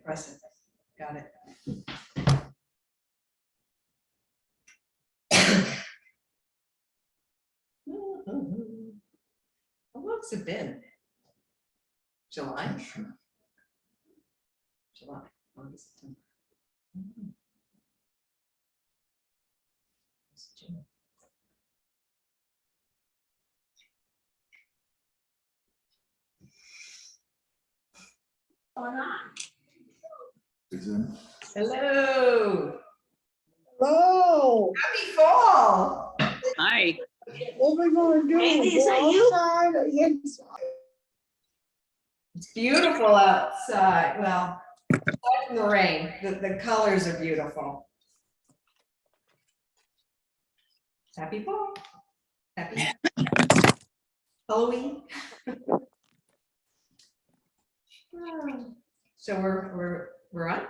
Press it. Got it. How long's it been? July? July, August, September. It's June. Hello. Hello. Happy fall. Hi. What are we going to do? Hey, Lisa, Go you- outside or inside? It's beautiful outside. Well, aside from the rain, the colors are beautiful. Happy fall. Happy Halloween. So we're on.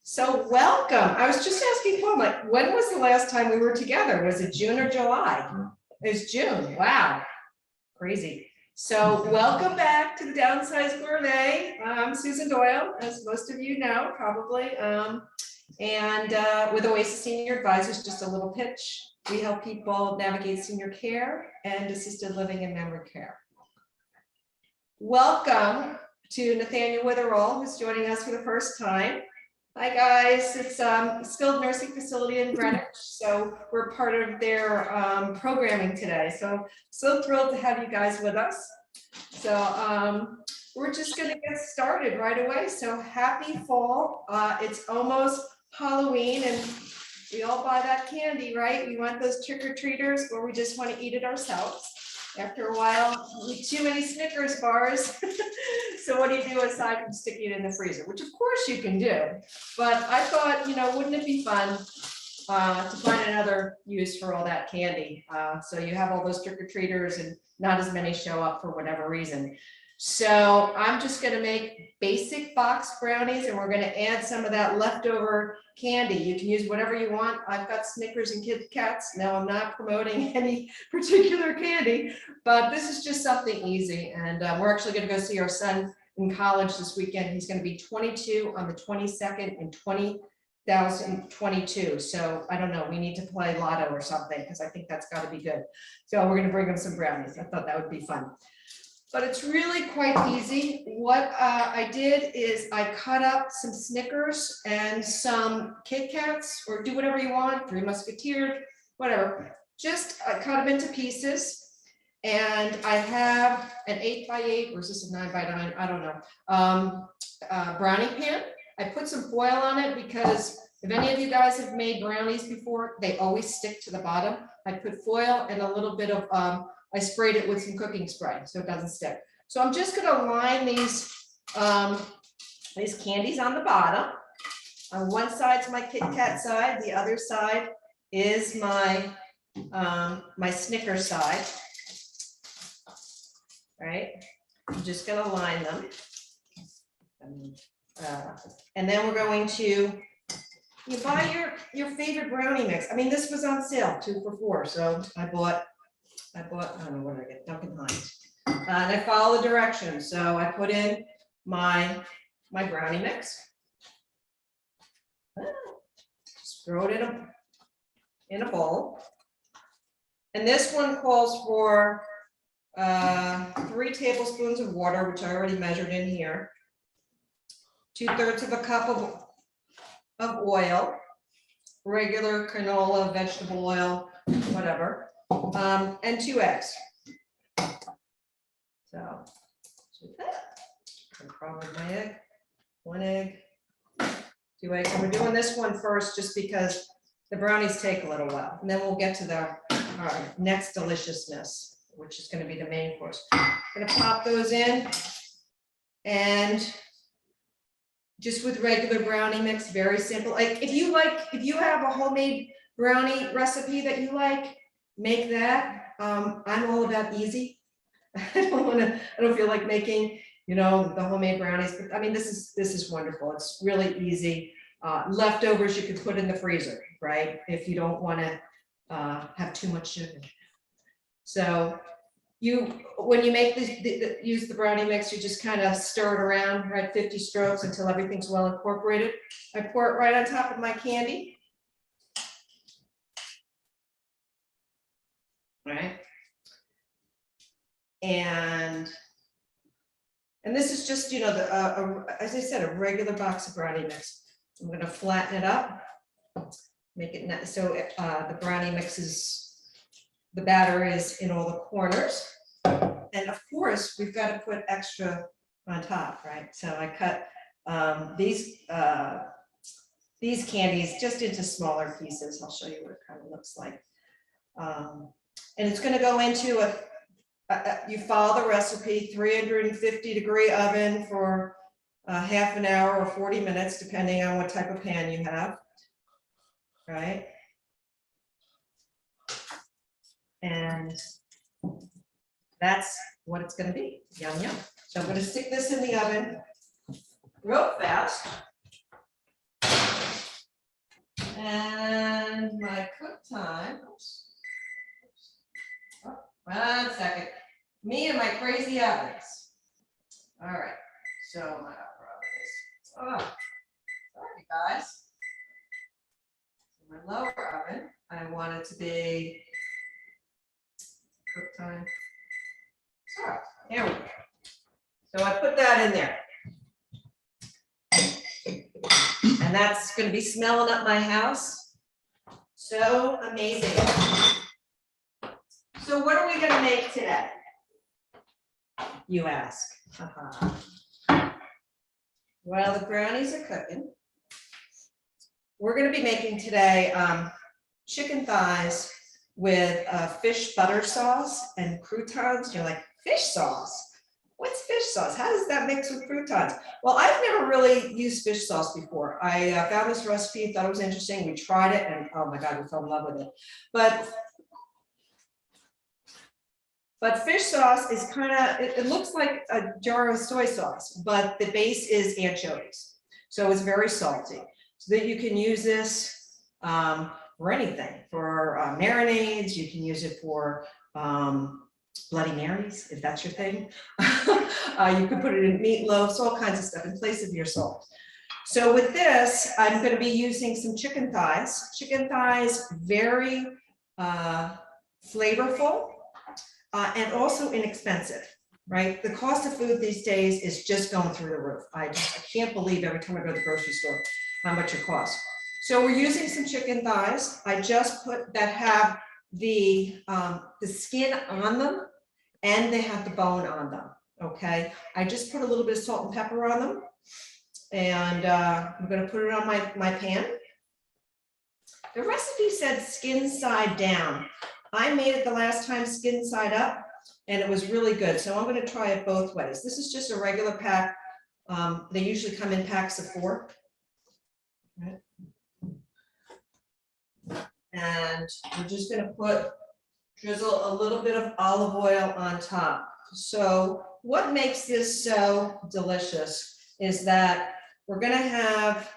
So welcome. I was just asking Paul, like, when was the last time we were together? Was it June or July? It was June. Wow. Crazy. So welcome back to the Downsized Gourmet. I'm Susan Doyle, as most of you know, probably. And with Oasis Senior Advisors, just a little pitch. We help people navigate senior care and assisted living and memory care. Welcome to Nathaniel Witherall, who's joining us for the first time. Hi guys, it's a skilled nursing facility in Greenwich, so we're part of their programming today. So thrilled to have you guys with us. So we're just gonna get started right away. So happy fall. It's almost Halloween and we all buy that candy, right? We want those trick-or-treaters or we just want to eat it ourselves. After a while, we eat too many Snickers bars. So what do you do aside from sticking it in the freezer, which of course you can do. But I thought, you know, wouldn't it be fun to find another use for all that candy? So you have all those trick-or-treaters and not as many show up for whatever reason. So I'm just going to make basic box brownies and we're going to add some of that leftover candy. You can use whatever you want. I've got Snickers and Kit Kats. Now I'm not promoting any particular candy, but this is just something easy. And we're actually going to go see our son in college this weekend. He's going to be 22 on the 22nd in 2022. So I don't know, we need to play lotto or something because I think that's got to be good. So we're going to bring him some brownies. I thought that would be fun. But it's really quite easy. What I did is I cut up some Snickers and some Kit Kats, or do whatever you want, Three Musketeers, whatever. Just cut them into pieces. And I have an 8x8, or is this a 9x9? I don't know. Brownie pan. I put some foil on it because if any of you guys have made brownies before, they always stick to the bottom. I put foil and a little bit of I sprayed it with some cooking spray so it doesn't stick. So I'm just gonna line these candies on the bottom. On one side's my Kit Kat side, the other side is my my Snickers side. Right? I'm just gonna line them. And then we're going to buy your favorite brownie mix. I mean, this was on sale, 2 for $4. So I bought, I don't know what I get, Duncan Hines. And I follow the directions. So I put in my brownie mix. Just throw it in a bowl. And this one calls for 3 tablespoons of water, which I already measured in here. 2/3 of a cup of oil, regular canola, vegetable oil, whatever. And 2 eggs. So probably my egg, 1 egg, 2 eggs. And we're doing this one first just because the brownies take a little while. And then we'll get to our next deliciousness, which is going to be the main course. I'm going to pop those in and just with regular brownie mix, very simple. Like if you have a homemade brownie recipe that you like, make that. I'm all about easy. I don't feel like making, you know, the homemade brownies, but I mean, this is wonderful. It's really easy. Leftovers you could put in the freezer, right? If you don't want to have too much sugar. So when you make use the brownie mix, you just kind of stir it around, right, 50 strokes until everything's well incorporated. I pour it right on top of my candy. Right. And this is just, you know, as I said, a regular box of brownie mix. I'm going to flatten it up, make it nice, so the brownie mix is, the batter is in all the corners. And of course, we've got to put extra on top, right? So I cut these candies just into smaller pieces. I'll show you what it kind of looks like. And it's going to go into you follow the recipe, 350-degree oven for half an hour or 40 minutes, depending on what type of pan you have, right? And that's what it's going to be. Yum, yum. So I'm going to stick this in the oven real fast. And my cook time, oops. Oh, 1 second. Me and my crazy ovens. All right, so my ovens. Oh, sorry guys. So my lower oven, I want it to be cook time. So here we go. So I put that in there. And that's going to be smelling up my house. So amazing. So what are we going to make today? You ask. Well, the brownies are cooking. We're going to be making today chicken thighs with fish butter sauce and croutons. You're like, fish sauce? What's fish sauce? How does that mix with croutons? Well, I've never really used fish sauce before. I found this recipe, thought it was interesting. We tried it and oh my God, we fell in love with it. But fish sauce is kind of, it looks like a jar of soy sauce, but the base is anchovies. So it's very salty. So that you can use this for anything, for marinades. You can use it for Bloody Marys, if that's your thing. You could put it in meatloafs, all kinds of stuff in place of your salt. So with this, I'm going to be using some chicken thighs. Chicken thighs, very flavorful and also inexpensive, right? The cost of food these days is just going through the roof. I can't believe every time I go to the grocery store how much it costs. So we're using some chicken thighs. I just put that have the skin on them and they have the bone on them. Okay, I just put a little bit of salt and pepper on them, and I'm going to put it on my pan. The recipe said skin side down. I made it the last time skin side up, and it was really good. So I'm going to try it both ways. This is just a regular pack. They usually come in packs of 4. Right. And we're just going to drizzle a little bit of olive oil on top. So what makes this so delicious is that we're going to have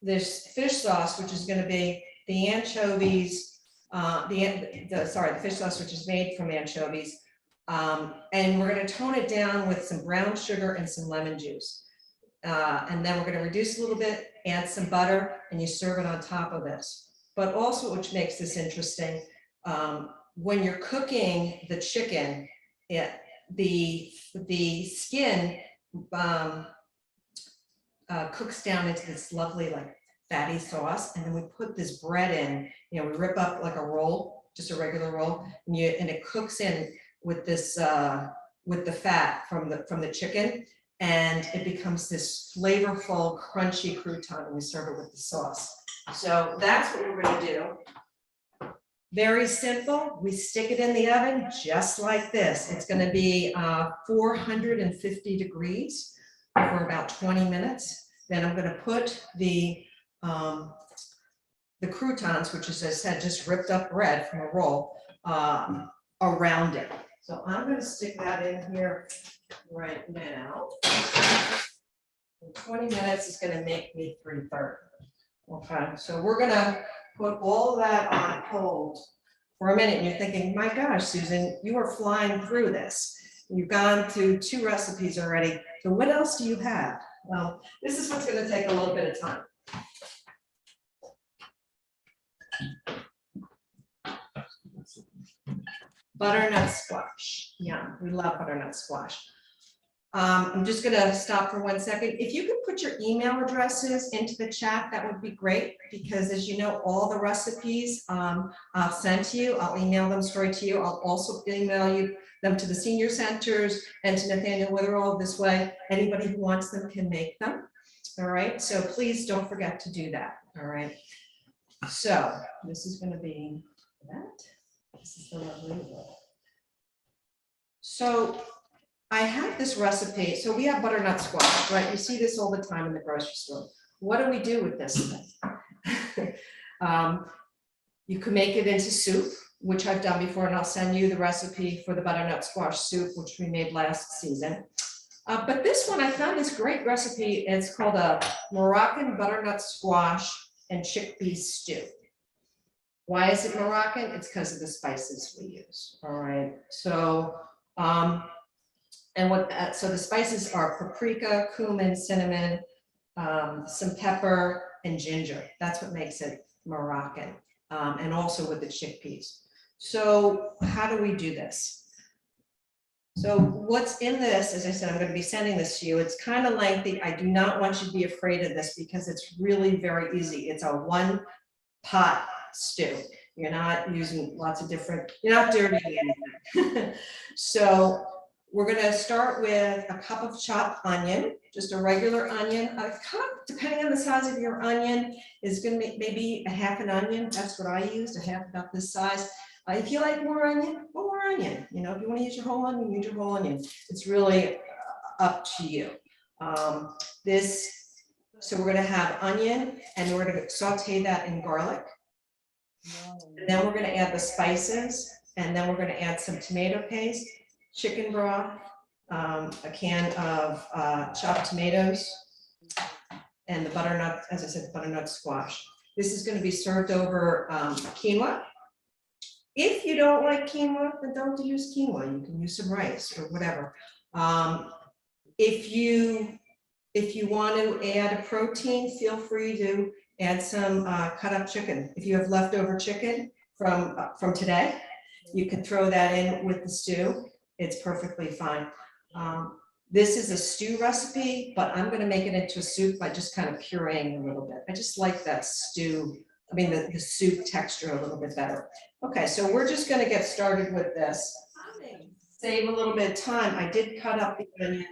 this fish sauce, which is going to be the anchovies, the fish sauce, which is made from anchovies. And we're going to tone it down with some brown sugar and some lemon juice. And then we're going to reduce a little bit, add some butter, and you serve it on top of this. But also, which makes this interesting, when you're cooking the chicken, the skin cooks down into this lovely like fatty sauce, and then we put this bread in. You know, we rip up like a roll, just a regular roll, and it cooks in with this with the fat from the chicken, and it becomes this flavorful, crunchy crouton, and we serve it with the sauce. So that's what we're going to do. Very simple. We stick it in the oven just like this. It's going to be 450 degrees for about 20 minutes. Then I'm going to put the croutons, which is, as I said, just ripped up bread from a roll, around it. So I'm going to stick that in here right now. In 20 minutes is going to make me 3:30. Okay, so we're going to put all that on hold for a minute and you're thinking, my gosh, Susan, you are flying through this. You've gone through 2 recipes already. So what else do you have? Well, this is what's going to take a little bit of time. Butternut squash. Yeah, we love butternut squash. I'm just gonna stop for 1 second. If you could put your email addresses into the chat, that would be great, because as you know, all the recipes I'll send to you. I'll email them straight to you. I'll also email you them to the senior centers and to Nathaniel Witherall. This way, anybody who wants them can make them. All right, so please don't forget to do that. All right. So this is gonna be that. This is the lovely roll. So I have this recipe. So we have butternut squash, right? You see this all the time in the grocery store. What do we do with this thing? You can make it into soup, which I've done before, and I'll send you the recipe for the butternut squash soup, which we made last season. But this one, I found this great recipe. It's called a Moroccan butternut squash and chickpea stew. Why is it Moroccan? It's because of the spices we use. All right. So, so the spices are paprika, cumin, cinnamon, some pepper, and ginger. That's what makes it Moroccan, and also with the chickpeas. So how do we do this? So what's in this, as I said, I'm going to be sending this to you. It's kind of lengthy. I do not want you to be afraid of this because it's really very easy. It's a 1-pot stew. You're not using lots of different, you're not dirtying anything. So we're going to start with a cup of chopped onion, just a regular onion. A cup, depending on the size of your onion, is going to make maybe a half an onion. That's what I used, a half about this size. If you like more onion, more onion. You know, if you want to use your whole onion, use your whole onion. It's really up to you. So we're going to have onion, and we're going to saute that in garlic. And then we're going to add the spices, and then we're going to add some tomato paste, chicken broth, a can of chopped tomatoes, and the butternut, as I said, the butternut squash. This is going to be served over quinoa. If you don't like quinoa, then don't use quinoa. You can use some rice or whatever. If you want to add a protein, feel free to add some cut up chicken. If you have leftover chicken from today, you can throw that in with the stew. It's perfectly fine. This is a stew recipe, but I'm going to make it into a soup by just kind of pureeing a little bit. I just like that stew. I mean, the soup texture a little bit better. Okay, so we're just going to get started with this. Save a little bit of time. I did cut up the onion,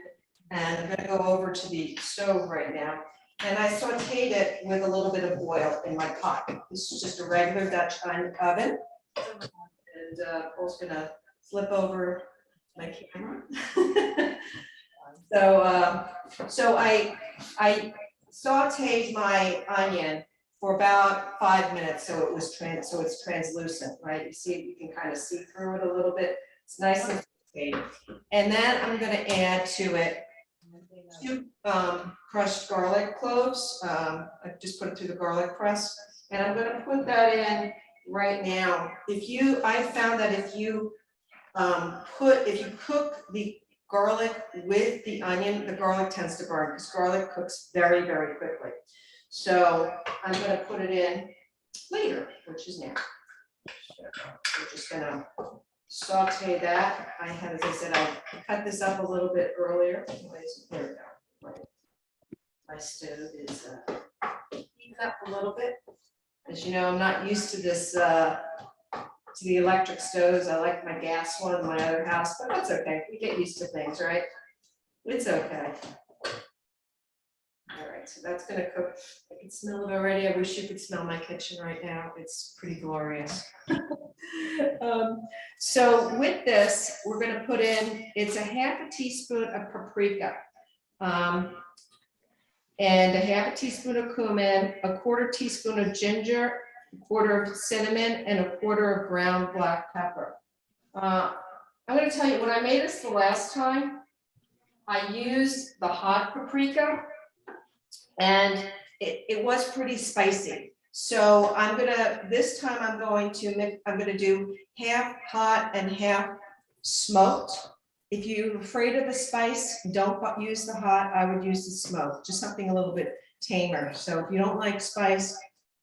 and I'm going to go over to the stove right now. And I sauteed it with a little bit of oil in my pot. This is just a regular Dutch oven. And I'm also going to flip over my camera. So I sauteed my onion for about 5 minutes, so it's translucent, right? You see, you can kind of see through it a little bit. It's nice and sauteed. And then I'm going to add to it 2 crushed garlic cloves. I just put it through the garlic press, and I'm going to put that in right now. I found that if you cook the garlic with the onion, the garlic tends to burn because garlic cooks very, very quickly. So I'm going to put it in later, which is now. We're just going to saute that. As I said, I cut this up a little bit earlier. Anyways, there we go. My stove is heating up a little bit. As you know, I'm not used to this, to the electric stoves. I like my gas one in my other house, but that's okay. We get used to things, right? It's okay. All right, so that's gonna cook. I can smell it already. I wish you could smell my kitchen right now. It's pretty glorious. So with this, we're gonna put in, it's a half a teaspoon of paprika, and a half a teaspoon of cumin, a 1/4 teaspoon of ginger, a 1/4 of cinnamon, and a 1/4 of ground black pepper. I'm gonna tell you, when I made this the last time, I used the hot paprika, and it was pretty spicy. So this time I'm going to do half hot and half smoked. If you're afraid of the spice, don't use the hot, I would use the smoked, just something a little bit tamer. So if you don't like spice,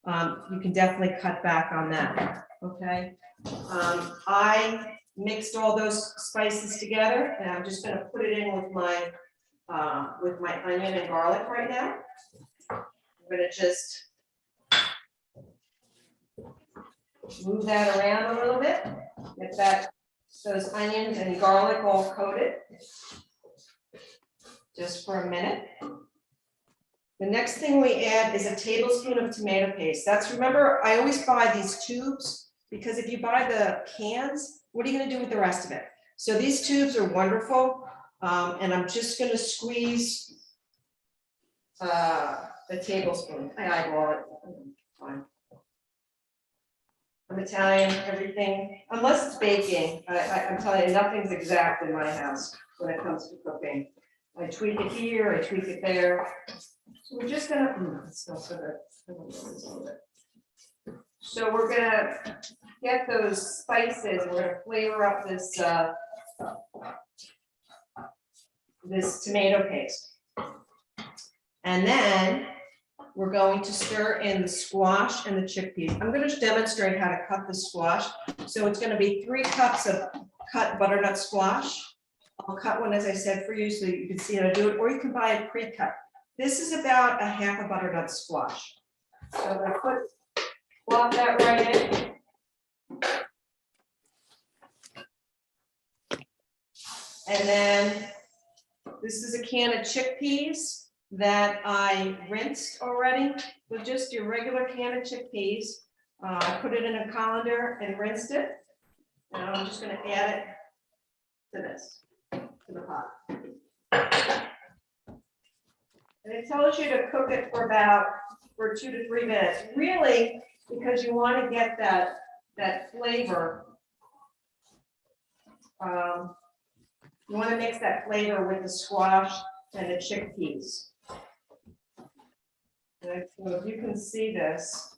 you can definitely cut back on that, okay? I mixed all those spices together, and I'm just gonna put it in with my onion and garlic right now. I'm gonna just move that around a little bit, get those onions and garlic all coated. Just for a minute. The next thing we add is a tablespoon of tomato paste. Remember, I always buy these tubes, because if you buy the cans, what are you gonna do with the rest of it? So these tubes are wonderful, and I'm just gonna squeeze the tablespoon. I eyeball it. Fine. I'm Italian, everything, unless it's baking, I'm telling you, nothing's exact in my house when it comes to cooking. I tweak it here, I tweak it there. So we're just gonna, it smells so good. So we're gonna get those spices, we're gonna flavor up this tomato paste. And then we're going to stir in the squash and the chickpeas. I'm going to demonstrate how to cut the squash. So it's going to be 3 cups of cut butternut squash. I'll cut one, as I said, for you so you can see how to do it, or you can buy a pre-cut. This is about a half a butternut squash. So I'm going to plop that right in. And then this is a can of chickpeas that I rinsed already, with just your regular can of chickpeas. I put it in a colander and rinsed it. And I'm just going to add it to this, to the pot. And it tells you to cook it for 2 to 3 minutes, really, because you want to get that flavor. You want to mix that flavor with the squash and the chickpeas. And so if you can see this,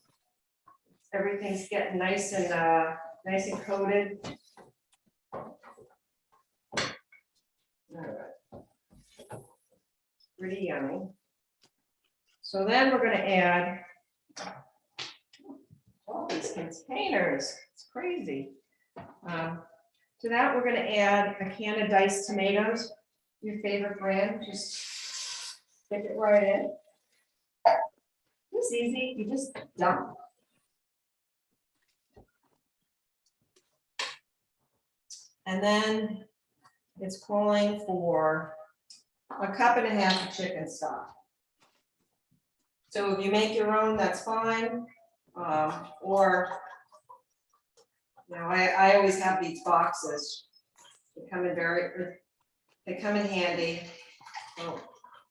everything's getting nice and coated. All right. Pretty yummy. So then we're going to add all these containers. It's crazy. To that, we're going to add a can of diced tomatoes, your favorite brand. Just stick it right in. It's easy, you just dump. And then it's calling for 1.5 cups of chicken stock. So if you make your own, that's fine. Or, you know, I always have these boxes. They come in handy. Oh,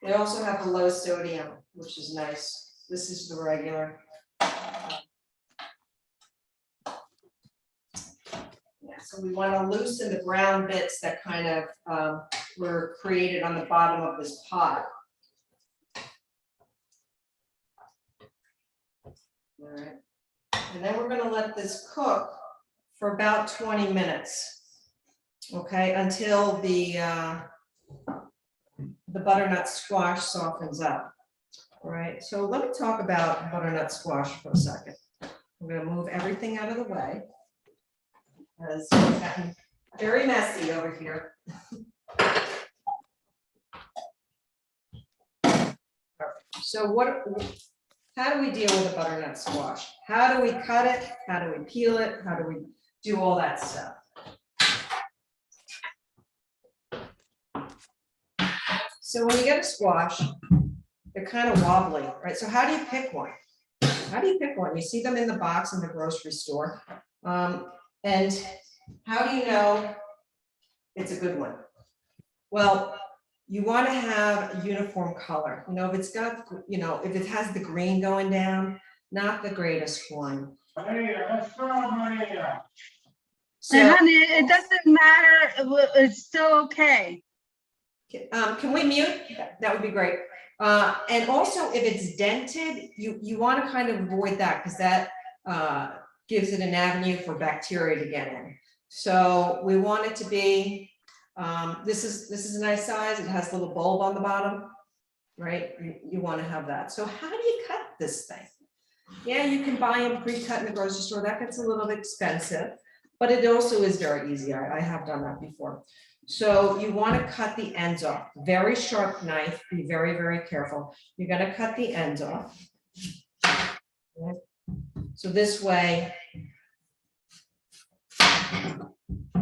they also have the low sodium, which is nice. This is the regular. Yeah, so we want to loosen the brown bits that kind of were created on the bottom of this pot. All right. And then we're going to let this cook for about 20 minutes. Okay, until the butternut squash softens up. All right, so let me talk about butternut squash for a second. I'm going to move everything out of the way, because it's gotten very messy over here. All right, so how do we deal with a butternut squash? How do we cut it? How do we peel it? How do we do all that stuff? So when you get a squash, they're kind of wobbly, right? So how do you pick one? How do you pick one? You see them in the box in the grocery store. And how do you know it's a good one? Well, you want to have a uniform color. You know, if it's got, you know, if it has the green going down, not the greatest one. So, And honey, it doesn't matter. It's still okay. can we mute? That would be great. And also if it's dented, you want to kind of avoid that because that gives it an avenue for bacteria to get in. So we want it to be, this is a nice size. It has a little bulb on the bottom, right? You want to have that. So how do you cut this thing? Yeah, you can buy them pre-cut in the grocery store. That gets a little expensive, but it also is very easy. I have done that before. So you want to cut the ends off. Very sharp knife. Be very, very careful. You're going to cut the ends off. Okay. So this way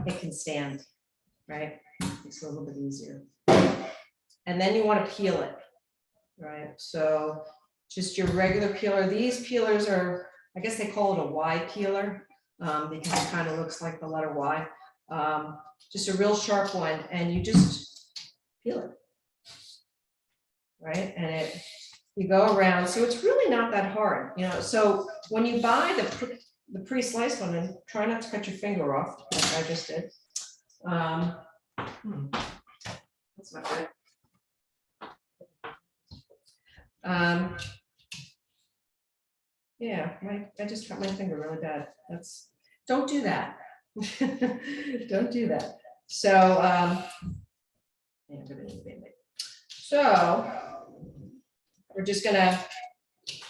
it can stand, right? It's a little bit easier. And then you want to peel it, right? So just your regular peeler. These peelers are, I guess they call it a Y peeler because it kind of looks like the letter Y. Just a real sharp one, and you just peel it, right? And you go around. So it's really not that hard, you know. So when you buy the pre-sliced one, and try not to cut your finger off, like I just did. That's not good. Yeah, I just cut my finger really bad. Don't do that. Don't do that. So, so we're just gonna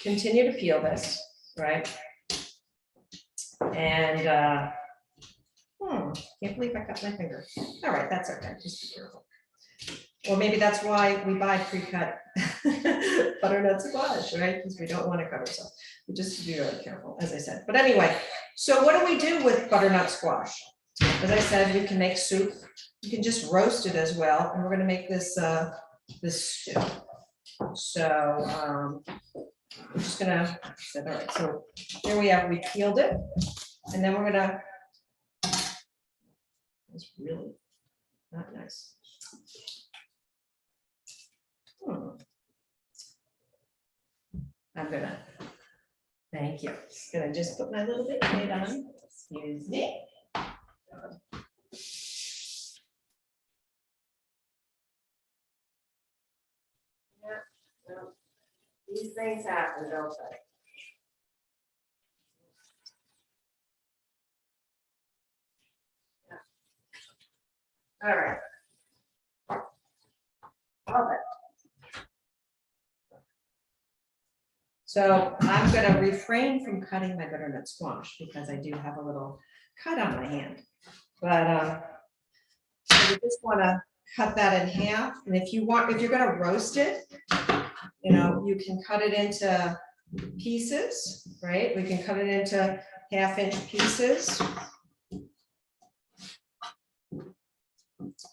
continue to peel this, right? And can't believe I cut my finger. All right, that's okay. Just be careful. Or maybe that's why we buy pre-cut butternut squash, right? Because we don't want to cut ourselves. We just be really careful, as I said. But anyway, so what do we do with butternut squash? As I said, you can make soup. You can just roast it as well. And we're going to make this this stew. So we're just gonna. All right. So here we have. We peeled it, and then we're gonna. It's really not nice. I'm gonna, thank you. Just gonna just put my little bit of it on. Excuse me. Yeah, well, these things happen, don't they? Yeah. All right. Love it. So I'm going to refrain from cutting my butternut squash because I do have a little cut on my hand. But so you just want to cut that in half. And if you're going to roast it, you know, you can cut it into pieces, right? We can cut it into 1/2-inch pieces,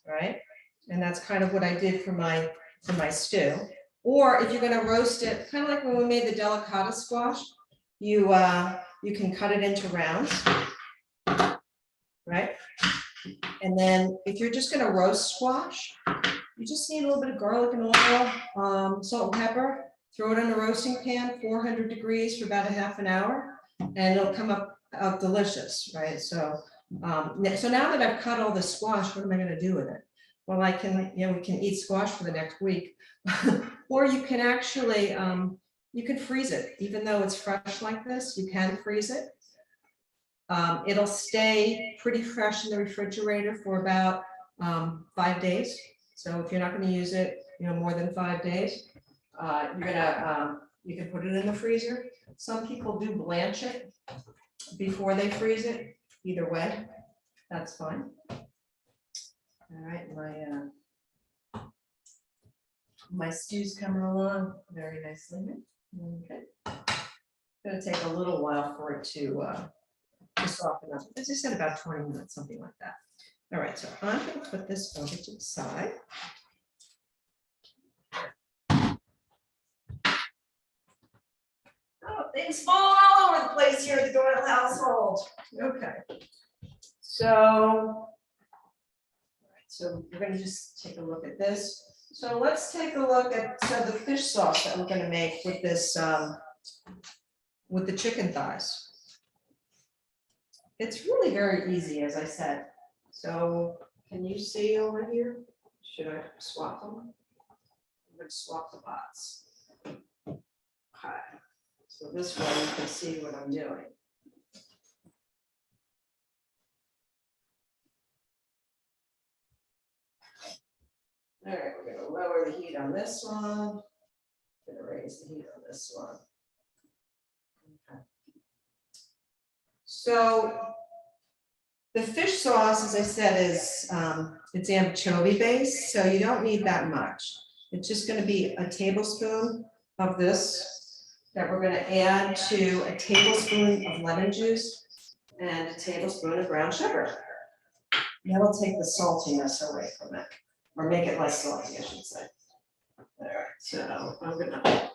right? And that's kind of what I did for my stew. Or if you're going to roast it, kind of like when we made the delicata squash, you can cut it into rounds, right? And then if you're just going to roast squash, you just need a little bit of garlic and oil, salt and pepper. Throw it in a roasting pan, 400 degrees for about 1/2 hour, and it'll come out delicious, right? So, so now that I've cut all the squash, what am I going to do with it? Well, we can eat squash for the next week, or you can actually, you can freeze it, even though it's fresh like this. You can freeze it. It'll stay pretty fresh in the refrigerator for about 5 days. So if you're not going to use it, more than 5 days, you can put it in the freezer. Some people do blanch it before they freeze it. Either way, that's fine. All right, my stew's coming along very nicely. Okay, it's gonna take a little while for it to soften up. As I said, about 20 minutes, something like that. All right, so I'm gonna put this over to the side. Oh, things fall all over the place here at the Doyle household. Okay, so we're going to just take a look at this. So let's take a look at the fish sauce that we're going to make with this, with the chicken thighs. It's really very easy, as I said. So can you see over here? Should I swap them? going to swap the pots. Okay, so this way you can see what I'm doing. All right, we're going to lower the heat on this one. Going to raise the heat on this one. Okay. So the fish sauce, as I said, is it's anchovy based, so you don't need that much. It's just going to be a tablespoon of this that we're going to add to a tablespoon of lemon juice and a tablespoon of brown sugar. That'll take the saltiness away from it, or make it less salty, I should say. All right, so I'm going to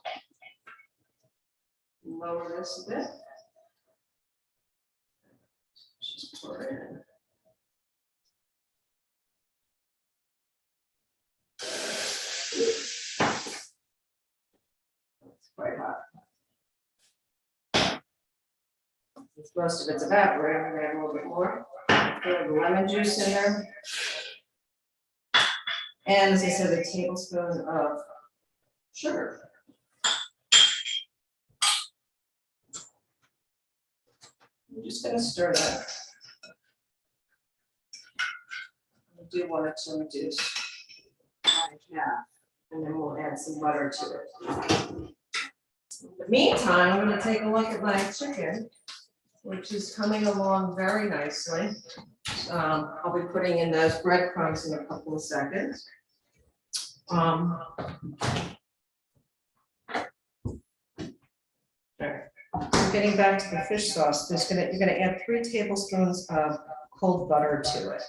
lower this a bit. Just pour it in. It's quite hot. Most of it's evaporating. We're gonna add a little bit more. Throw the lemon juice in there. And as I said, a tablespoon of sugar. I'm just going to stir that. I do want it to reduce by half, and then we'll add some butter to it. In the meantime, I'm going to take a look at my chicken, which is coming along very nicely. I'll be putting in those breadcrumbs in a couple of seconds. Getting back to the fish sauce, you're gonna add 3 tablespoons of cold butter to it.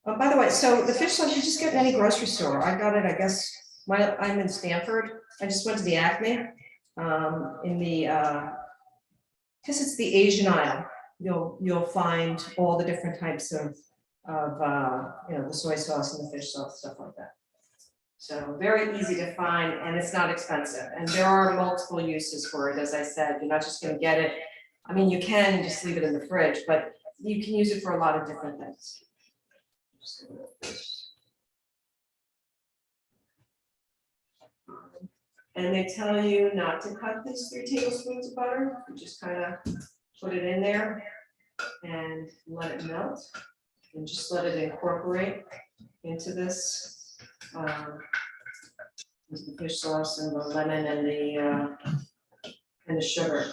Oh, by the way, so the fish sauce you just get in any grocery store. I got it, I guess, I'm in Stanford. I just went to the Acme in the because it's the Asian aisle. You'll find all the different types of the soy sauce and the fish sauce, stuff like that. So very easy to find, and it's not expensive. And there are multiple uses for it. As I said, you're not just going to get it. I mean, you can just leave it in the fridge, but you can use it for a lot of different things. And they tell you not to cut these 3 tablespoons of butter. You just kind of put it in there and let it melt, and just let it incorporate into this. The fish sauce and the lemon and the sugar.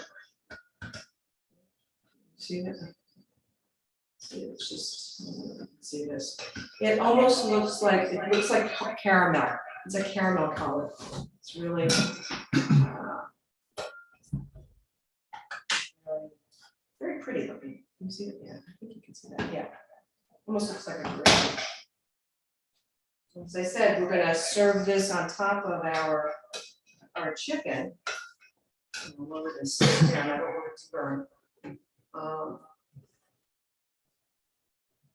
See that? See, it's just see this. It almost looks like caramel. It's a caramel color. It's really very pretty looking. Can you see it? Yeah, I think you can see that. Yeah, almost looks like a grape. As I said, we're going to serve this on top of our chicken. I'll lower this down. I don't want it to burn.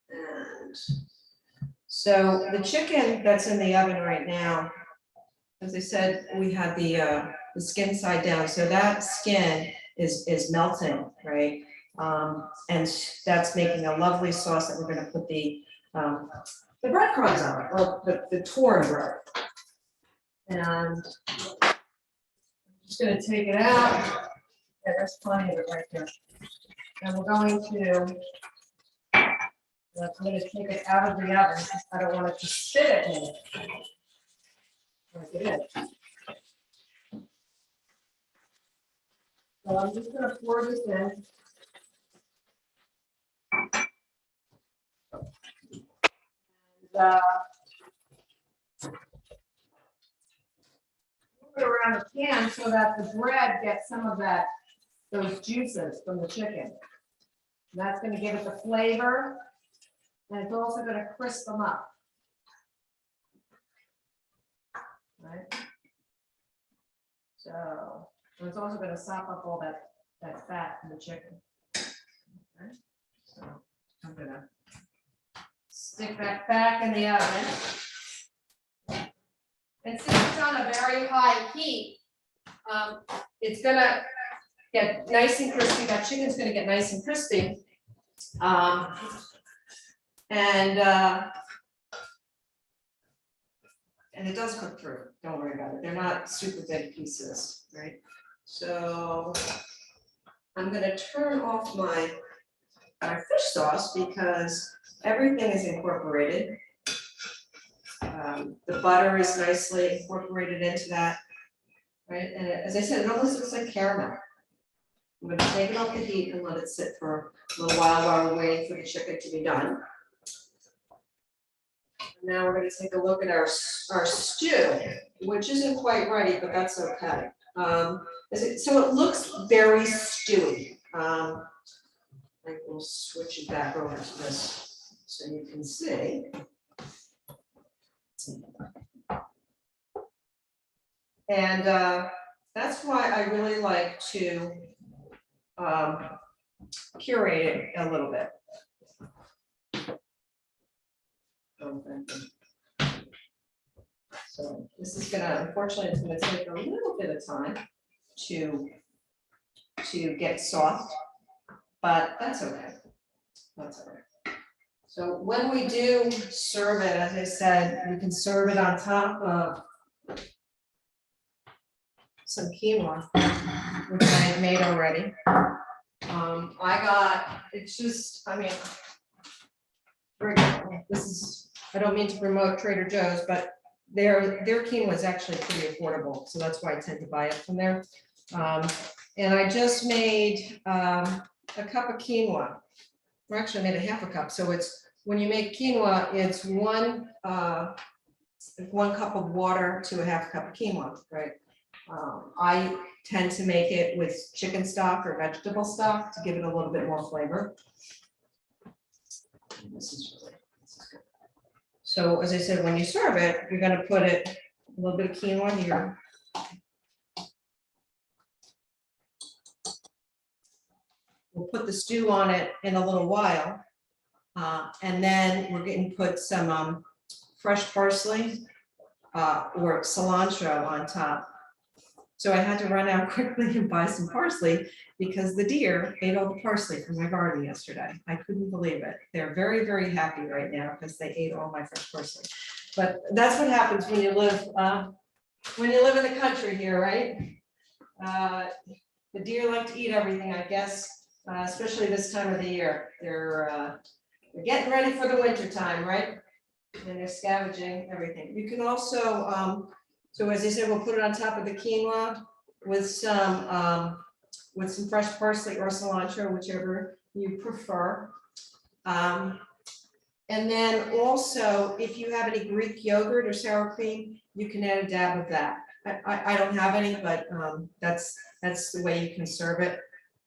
And so the chicken that's in the oven right now, as I said, we have the skin side down. So that skin is melting, right? And that's making a lovely sauce that we're going to put the breadcrumbs on it, or the torn bread. And I'm just going to take it out. Yeah, there's plenty of it right there. And we're going to, I'm going to take it out of the oven because I don't want it to spit at me. Like it is. So I'm just going to pour this in. Move it around the pan so that the bread gets some of those juices from the chicken. And that's going to give it the flavor, and it's also going to crisp them up. Right. So it's also going to sop up all that fat in the chicken. Okay. So I'm going to stick that back in the oven. And since it's on a very high heat, it's gonna get nice and crispy. That chicken's gonna get nice and crispy. And it does cook through, don't worry about it. They're not super big pieces, right? So I'm gonna turn off my fish sauce because everything is incorporated. The butter is nicely incorporated into that, right? And as I said, it almost looks like caramel. I'm gonna take it off the heat and let it sit for a little while we're waiting for the chicken to be done. Now we're gonna take a look at our stew, which isn't quite ready, but that's okay. So it looks very stewy. I will switch it back over to this so you can see. And that's why I really like to curate it a little bit. So this is gonna, unfortunately, it's gonna take a little bit of time to get soft, but that's okay. That's all right. So when we do serve it, as I said, you can serve it on top of some quinoa, which I had made already. It's just, I mean, this is, I don't mean to promote Trader Joe's, but their quinoa is actually pretty affordable, so that's why I tend to buy it from there. And I just made a cup of quinoa. Or actually, I made a half a cup. So it's, when you make quinoa, it's one cup of water to a half cup of quinoa, right? I tend to make it with chicken stock or vegetable stock to give it a little bit more flavor. This is good. So as I said, when you serve it, you're gonna put it, a little bit of quinoa here. We'll put the stew on it in a little while. And then we're going to put some fresh parsley or cilantro on top. So I had to run out quickly and buy some parsley because the deer ate all the parsley from my garden yesterday. I couldn't believe it. They're very, very happy right now because they ate all my fresh parsley. But that's what happens when you live in the country here, right? The deer like to eat everything, I guess, especially this time of the year. They're getting ready for the winter time, right? And they're scavenging everything. You can also, so as I said, we'll put it on top of the quinoa with some fresh parsley or cilantro, whichever you prefer. And then also, if you have any Greek yogurt or sour cream, you can add a dab of that. I don't have any, but that's the way you can serve it.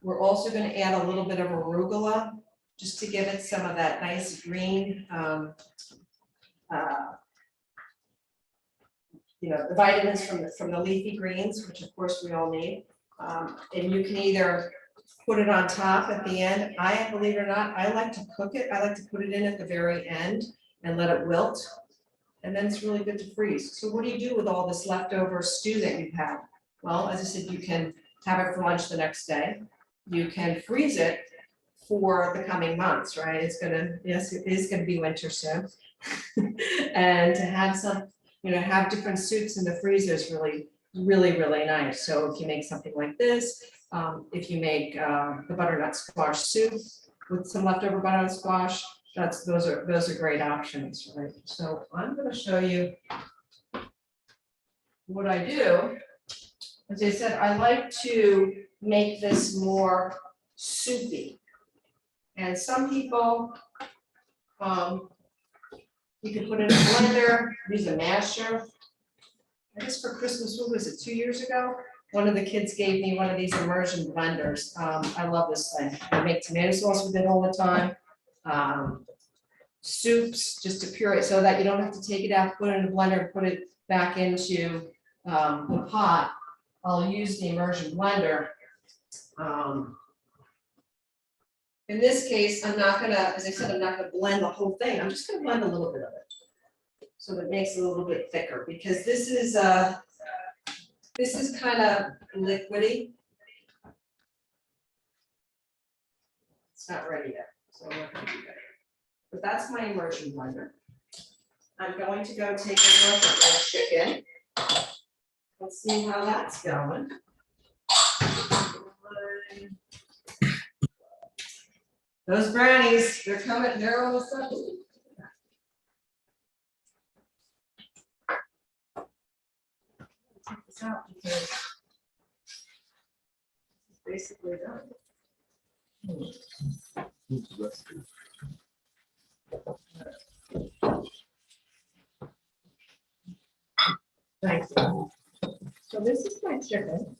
We're also going to add a little bit of arugula just to give it some of that nice green, the vitamins from the leafy greens, which of course we all need. And you can either put it on top at the end. Believe it or not, I like to cook it. I like to put it in at the very end and let it wilt. And then it's really good to freeze. So what do you do with all this leftover stew that you've had? Well, as I said, you can have it for lunch the next day. You can freeze it for the coming months, right? Yes, it is gonna be winter soon. And to have some, have different soups in the freezer is really, really, really nice. So if you make something like this, if you make the butternut squash soup with some leftover butternut squash, those are great options, right? So I'm going to show you what I do. As I said, I like to make this more soupy, and some people you can put it in a blender, use a masher. I guess for Christmas, what was it, 2 years ago? One of the kids gave me one of these immersion blenders. I love this thing. I make tomato sauce with it all the time. Soups, just to puree it so that you don't have to take it out, put it in the blender, and put it back into the pot. I'll use the immersion blender. In this case, I'm not gonna, as I said, I'm not gonna blend the whole thing. I'm just gonna blend a little bit of it. So that it makes it a little bit thicker, because this is kind of liquidy. It's not ready yet, so I'm not gonna do that. But that's my immersion blender. I'm going to go take a look at the chicken. Let's see how that's going. Those brownies, they're coming, they're almost up. Take this out because it's basically done. Thank you. So this is my chicken.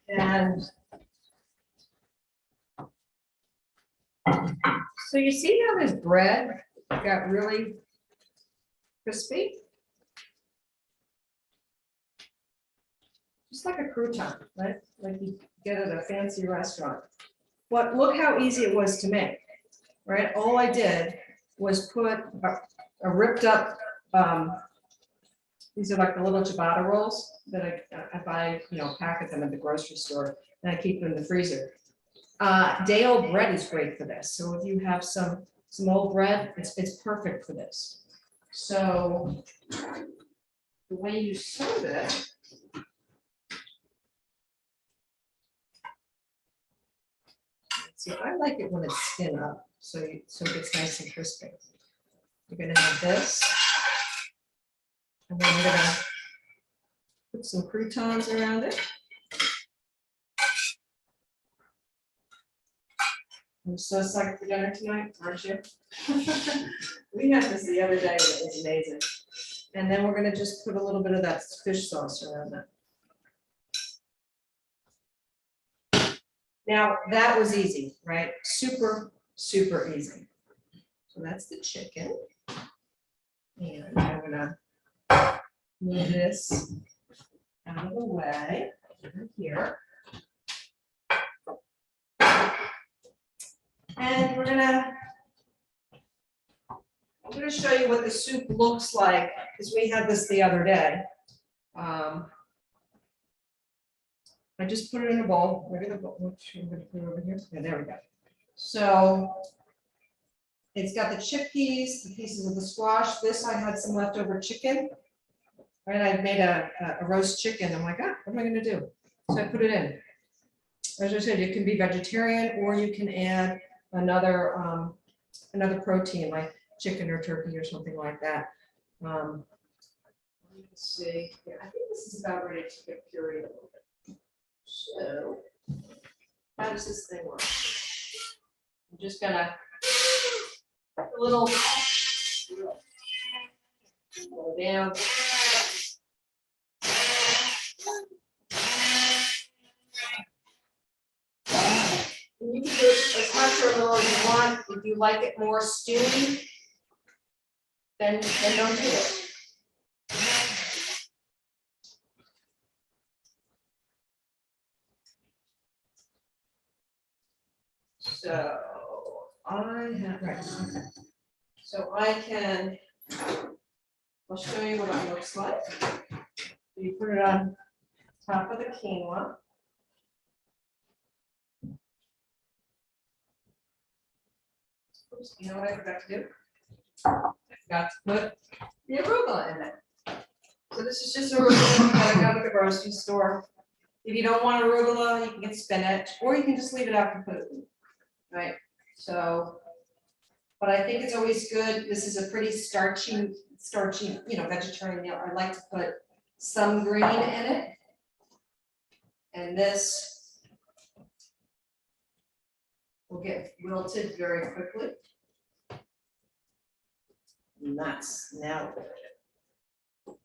And so you see how this bread got really crispy? Just like a crouton, right? Like you get at a fancy restaurant. But look how easy it was to make, right? All I did was put a ripped up, these are like the little ciabatta rolls that I buy, you know, pack of them at the grocery store, and I keep them in the freezer. Day old bread is great for this. So if you have some old bread, it's perfect for this. So the way you serve it, see, I like it when it's skin up, so it gets nice and crispy. You're gonna have this, and then you're gonna put some croutons around it. I'm so psyched for dinner tonight, aren't you? We had this the other day, and it was amazing. And then we're gonna just put a little bit of that fish sauce around that. Now, that was easy, right? Super, super easy. So that's the chicken. And I'm gonna move this out of the way over here. And I'm gonna show you what the soup looks like, because we had this the other day. I just put it in a bowl. Where did the bowl? Which I'm gonna put it over here. Yeah, there we go. So it's got the chickpeas, the pieces of the squash. This, I had some leftover chicken. Right, I made a roast chicken. I'm like, what am I gonna do? So I put it in. As I said, you can be vegetarian, or you can add another protein like chicken or turkey or something like that. Let's see. Yeah, I think this is about ready to get pureed a little bit. So how does this thing work? I'm just gonna a little go down. You can do it as much or a little as you want. If you like it more stewy, then don't do it. So I have, right, okay. So I can, I'll show you what it looks like. You put it on top of the quinoa. Oops, you know what I forgot to do? I forgot to put the arugula in it. So this is just arugula that I got at the grocery store. If you don't want arugula, you can get spinach, or you can just leave it out completely, right? So, but I think it's always good. This is a pretty starchy, you know, vegetarian meal. I like to put some green in it. And this will get wilted very quickly. And that's now. Oh,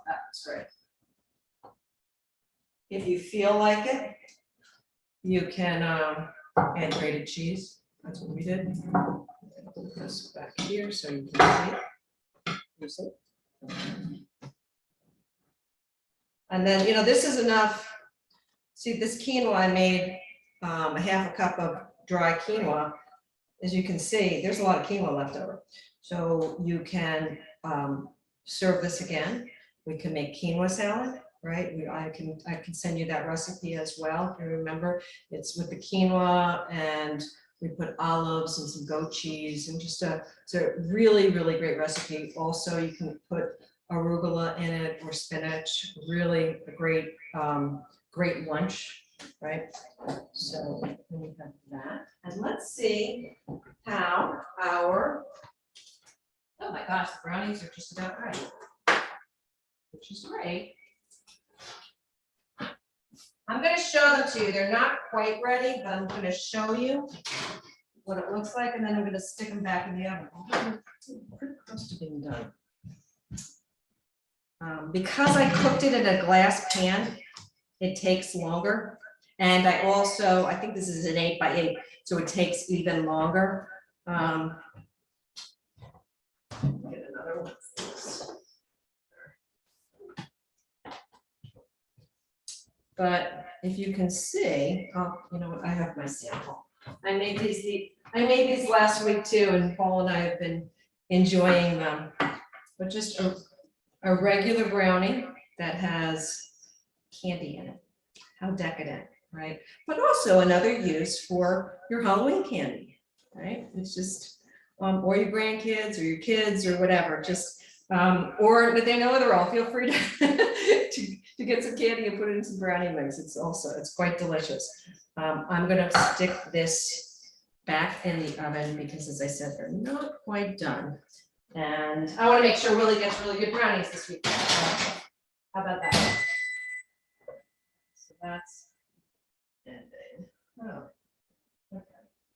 that's great. If you feel like it, you can add grated cheese. That's what we did. Put this back here so you can see it. And then, you know, this is enough. See, this quinoa I made a half a cup of dry quinoa. As you can see, there's a lot of quinoa left over. So you can serve this again. We can make quinoa salad, right? I can send you that recipe as well. If you remember, it's with the quinoa and we put olives and some goat cheese and just it's a really, really great recipe. Also, you can put arugula in it or spinach, really a great, great lunch, right? So we have that. And let's see how our, oh my gosh, the brownies are just about ready, which is great. I'm going to show them to you. They're not quite ready, but I'm going to show you what it looks like, and then I'm going to stick them back in the oven. Pretty close to being done. Because I cooked it in a glass pan, it takes longer. And I also, I think this is an 8x8, so it takes even longer. Get another one. But if you can see, oh, you know what, I have my sample. I made these last week too, and Paul and I have been enjoying them. But just a regular brownie that has candy in it. How decadent, right? But also another use for your Halloween candy, right? It's just, or your grandkids or your kids or whatever, just, or Nathaniel Witherall, feel free to get some candy and put it in some brownie mix. It's quite delicious. I'm gonna stick this back in the oven because, as I said, they're not quite done. And I want to make sure Willie gets really good brownies this week. How about that? So that's ending. Oh, okay.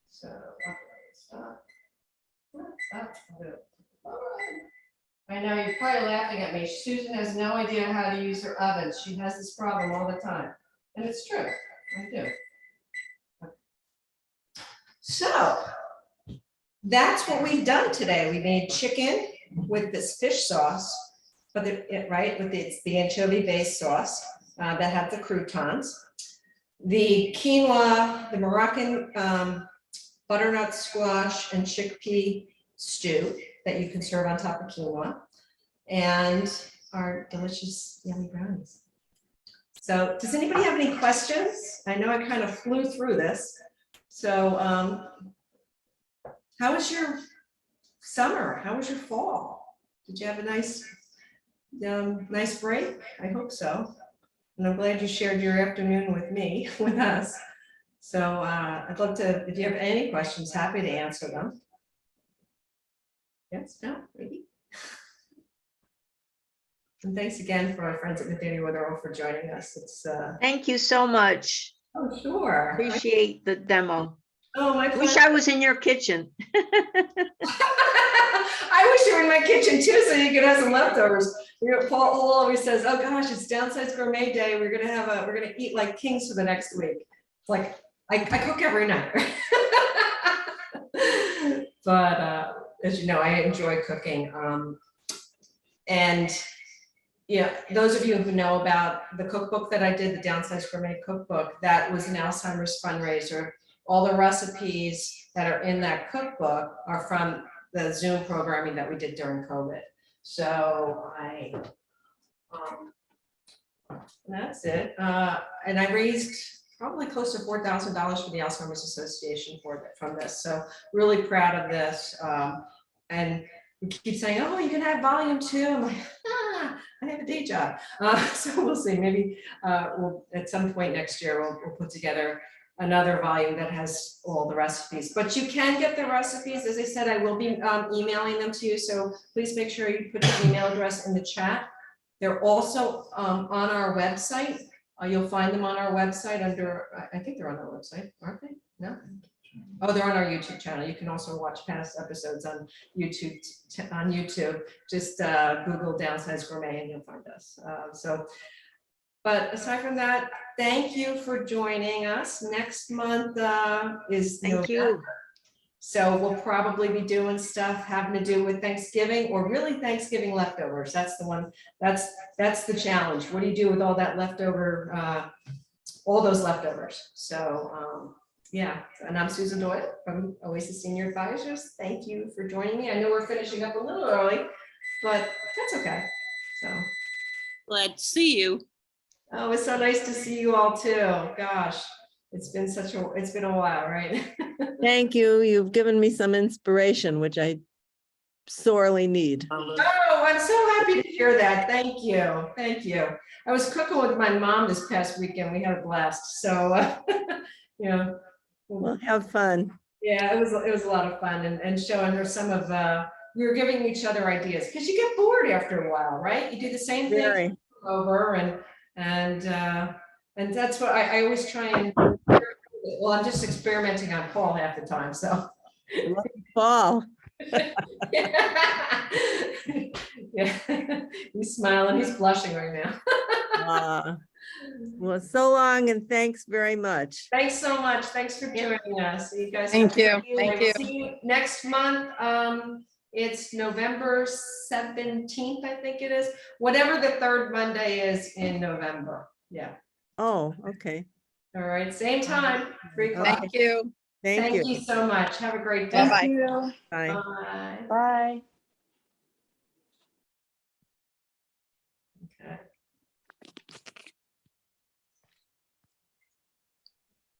So stop. I know you're probably laughing at me. Susan has no idea how to use her oven. She has this problem all the time, and it's true. I do. Okay. So that's what we've done today. We made chicken with this fish sauce, but it's the anchovy-based sauce that had the croutons, the quinoa, the Moroccan butternut squash and chickpea stew that you can serve on top of quinoa, and our delicious yummy brownies. So, does anybody have any questions? I know I kind of flew through this. So, how was your summer? How was your fall? Did you have a nice break? I hope so. And I'm glad you shared your afternoon with me, with us. So I'd love to, if you have any questions, happy to answer them. Yes, no, maybe. And thanks again for our friends at Nathaniel Witherall for joining us. It's Thank you so much. oh, sure. Appreciate the demo. Oh, my pleasure. Wish I was in your kitchen. I wish you were in my kitchen too, so you could have some leftovers. You know, Paul always says, "Oh gosh, it's Downsized Gourmet Day. We're gonna eat like kings for the next week." It's like I cook every night, but as you know, I enjoy cooking. And yeah, those of you who know about the cookbook that I did, the Downsized Gourmet cookbook, that was an Alzheimer's fundraiser. All the recipes that are in that cookbook are from the Zoom programming that we did during COVID. So that's it. And I raised probably close to $4,000 for the Alzheimer's Association from this. So really proud of this. And we keep saying, oh, you can have volume 2. I'm like, I have a day job. So we'll see. Maybe we'll at some point next year we'll put together another volume that has all the recipes. But you can get the recipes. As I said, I will be emailing them to you. So please make sure you put your email address in the chat. They're also on our website. You'll find them on our website under, I think they're on our website, aren't they? No? Oh, they're on our YouTube channel. You can also watch past episodes on YouTube. Just Google Downsized Gourmet and you'll find us. But aside from that, thank you for joining us. Next month is Thank November. you. So we'll probably be doing stuff having to do with Thanksgiving or really Thanksgiving leftovers. That's the one, that's the challenge. What do you do with all that leftover, all those leftovers? So yeah, and I'm Susan Doyle from Oasis Senior Advisors. Thank you for joining me. I know we're finishing up a little early, but that's okay. So Glad to see you. Oh, it's so nice to see you all too. Gosh, it's been a while, right? Thank you. You've given me some inspiration, which I sorely need. Oh, I'm so happy to hear that. Thank you. Thank you. I was cooking with my mom this past weekend. We had a blast. So, yeah. Well, have fun. Yeah, it was a lot of fun and showing her some of we were giving each other ideas because you get bored after a while, right? You do the same thing Very. over and that's what I always try and well, I'm just experimenting on Paul half the time, so. Fall. Yeah, he's smiling, he's blushing right now. Well, so long and thanks very much. Thanks so much. Thanks for joining us. You guys. Thank you. I Thank will you. See you next month. It's November 17th, I think it is. Whatever the third Monday is in November. Yeah. Oh, okay. All right. Same time, 3 o'clock. Thank you. Thank you. Thank you so much. Have a great day. Bye-bye. Thank you. Bye. Bye. Bye. Okay.